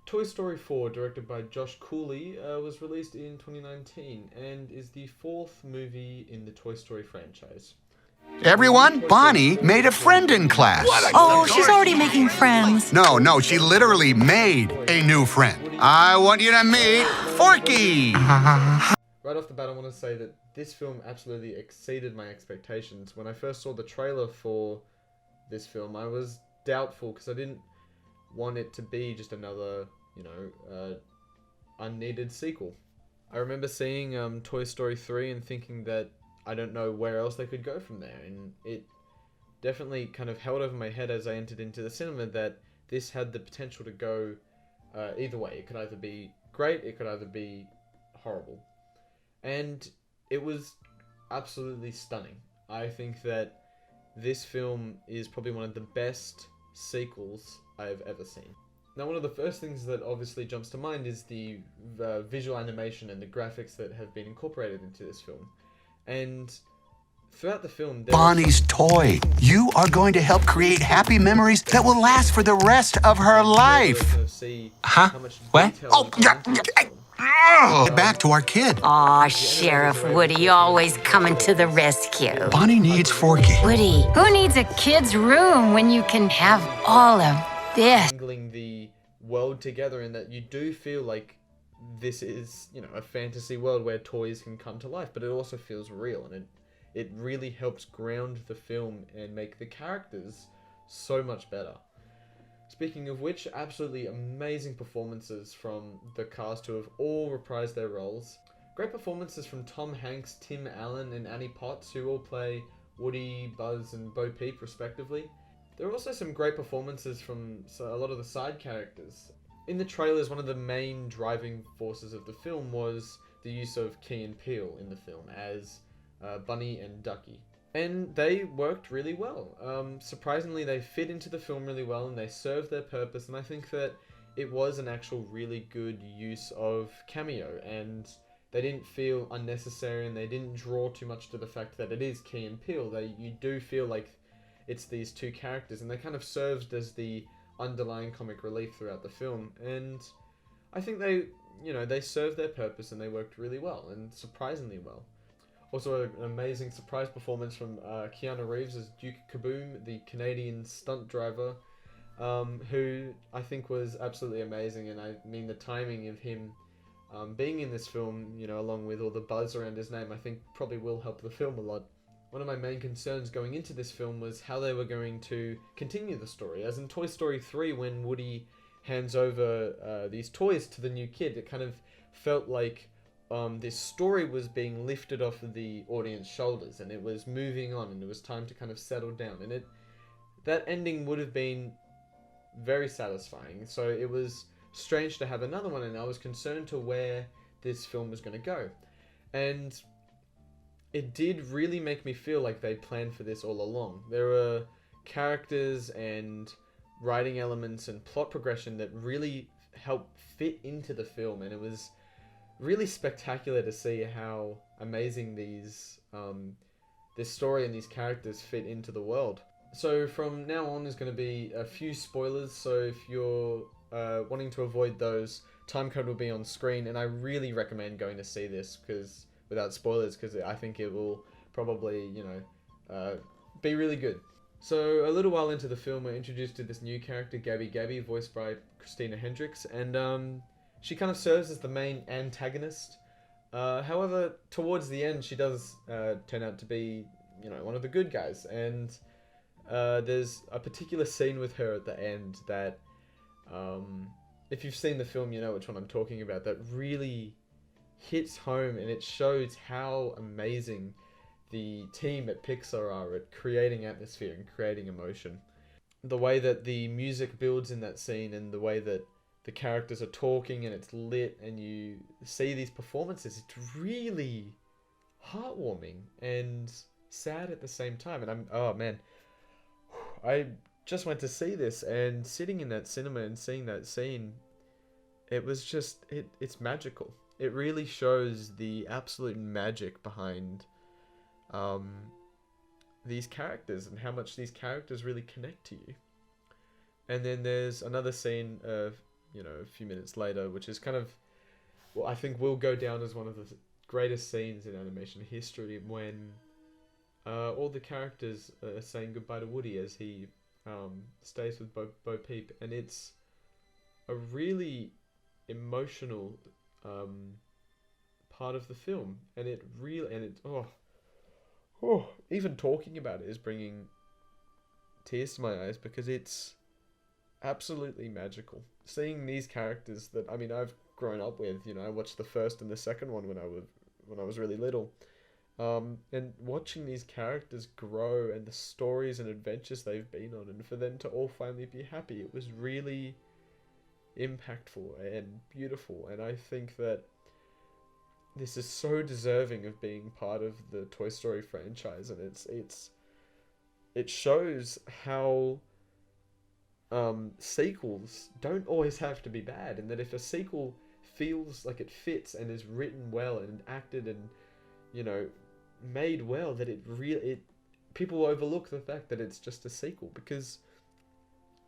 Toy Story 4, directed by Josh Cooley, was released in 2019 and is the fourth movie in the Toy Story franchise. Everyone, Bonnie made a friend in class. Oh, she's already making friends. No, she literally made a new friend. I want you to meet Forky. Right off the bat, I want to say that this film absolutely exceeded my expectations. When I first saw the trailer for this film, I was doubtful because I didn't want it to be just another, unneeded sequel. I remember seeing Toy Story 3 and thinking that I don't know where else they could go from there, and it definitely kind of held over my head as I entered into the cinema that this had the potential to go either way. It could either be great, it could either be horrible. And it was absolutely stunning. I think that this film is probably one of the best sequels I've ever seen. Now, one of the first things that obviously jumps to mind is the visual animation and the graphics that have been incorporated into this film. And throughout the film... Bonnie's toy. You are going to help create happy memories that will last for the rest of her life. Huh? What? Oh, yeah. Get back to our kid. Aw, Sheriff Woody always coming to the rescue. Bonnie needs Forky. Woody, who needs a kid's room when you can have all of this? Mingling the world together, in that you do feel like this is, a fantasy world where toys can come to life, but it also feels real, and it really helps ground the film and make the characters so much better. Speaking of which, absolutely amazing performances from the cast who have all reprised their roles. Great performances from Tom Hanks, Tim Allen, and Annie Potts, who all play Woody, Buzz, and Bo Peep respectively. There are also some great performances from a lot of the side characters. In the trailers, one of the main driving forces of the film was the use of Key and Peele in the film as Bunny and Ducky. And they worked really well. Surprisingly, they fit into the film really well and they served their purpose, and I think that it was an actual really good use of cameo, and they didn't feel unnecessary and they didn't draw too much to the fact that it is Key and Peele. You do feel like it's these two characters, and they kind of served as the underlying comic relief throughout the film, and I think they served their purpose and they worked really well, and surprisingly well. Also, an amazing surprise performance from Keanu Reeves as Duke Kaboom, the Canadian stunt driver, who I think was absolutely amazing. And I mean, the timing of him being in this film, along with all the buzz around his name, I think probably will help the film a lot. One of my main concerns going into this film was how they were going to continue the story. As in Toy Story 3, when Woody hands over these toys to the new kid, it kind of felt like this story was being lifted off of the audience shoulders and it was moving on and it was time to kind of settle down, and that ending would have been very satisfying. So it was strange to have another one, and I was concerned to where this film was going to go, and it did really make me feel like they planned for this all along. There were characters and writing elements and plot progression that really helped fit into the film, and it was really spectacular to see how amazing this story and these characters fit into the world. So from now on is going to be a few spoilers, so if you're wanting to avoid those, time code will be on screen, and I really recommend going to see this without spoilers, because I think it will probably be really good. So a little while into the film, we're introduced to this new character, Gabby, voiced by Christina Hendricks, and she kind of serves as the main antagonist. However, towards the end, she does turn out to be, one of the good guys. And there's a particular scene with her at the end that, if you've seen the film, you know which one I'm talking about, that really hits home, and it shows how amazing the team at Pixar are at creating atmosphere and creating emotion. The way that the music builds in that scene, and the way that the characters are talking and it's lit and you see these performances, it's really heartwarming and sad at the same time. And I just went to see this, and sitting in that cinema and seeing that scene, it was just, it's magical. It really shows the absolute magic behind these characters and how much these characters really connect to you. And then there's another scene of you know, a few minutes later, which is kind of, well, I think will go down as one of the greatest scenes in animation history when all the characters are saying goodbye to Woody as he stays with Bo Peep, and it's a really emotional part of the film, and it really, and it, even talking about it is bringing tears to my eyes because it's absolutely magical. Seeing these characters that, I mean, I've grown up with, you know, I watched the first and the second one when I was really little. And watching these characters grow and the stories and adventures they've been on, and for them to all finally be happy, it was really impactful and beautiful. And I think that this is so deserving of being part of the Toy Story franchise, and it shows how sequels don't always have to be bad, and that if a sequel feels like it fits and is written well and acted and, you know, made well, that people overlook the fact that it's just a sequel, because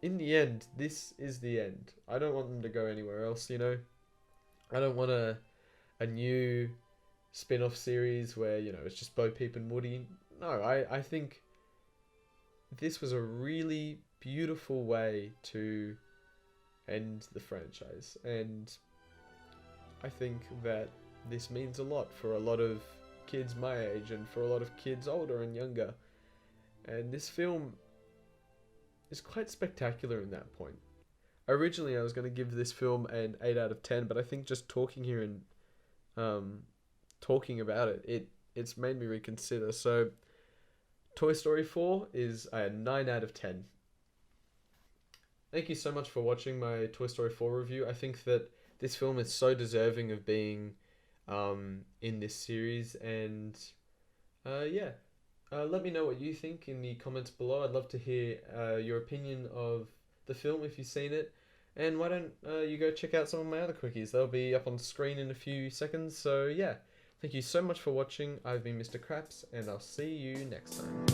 in the end, this is the end. I don't want them to go anywhere else, you know. I don't want a new spin-off series where, you know, it's just Bo Peep and Woody. No, I think this was a really beautiful way to end the franchise, and I think that this means a lot for a lot of kids my age and for a lot of kids older and younger. And this film is quite spectacular in that point. Originally, I was going to give this film an 8 out of 10, but I think just talking here and talking about it's made me reconsider. So, Toy Story 4 is a 9 out of 10. Thank you so much for watching my Toy Story 4 review. I think that this film is so deserving of being in this series, and let me know what you think in the comments below. I'd love to hear your opinion of the film if you've seen it, and why don't you go check out some of my other quickies. They'll be up on the screen in a few seconds. So yeah, thank you so much for watching. I've been Mr. Kraps, and I'll see you next time.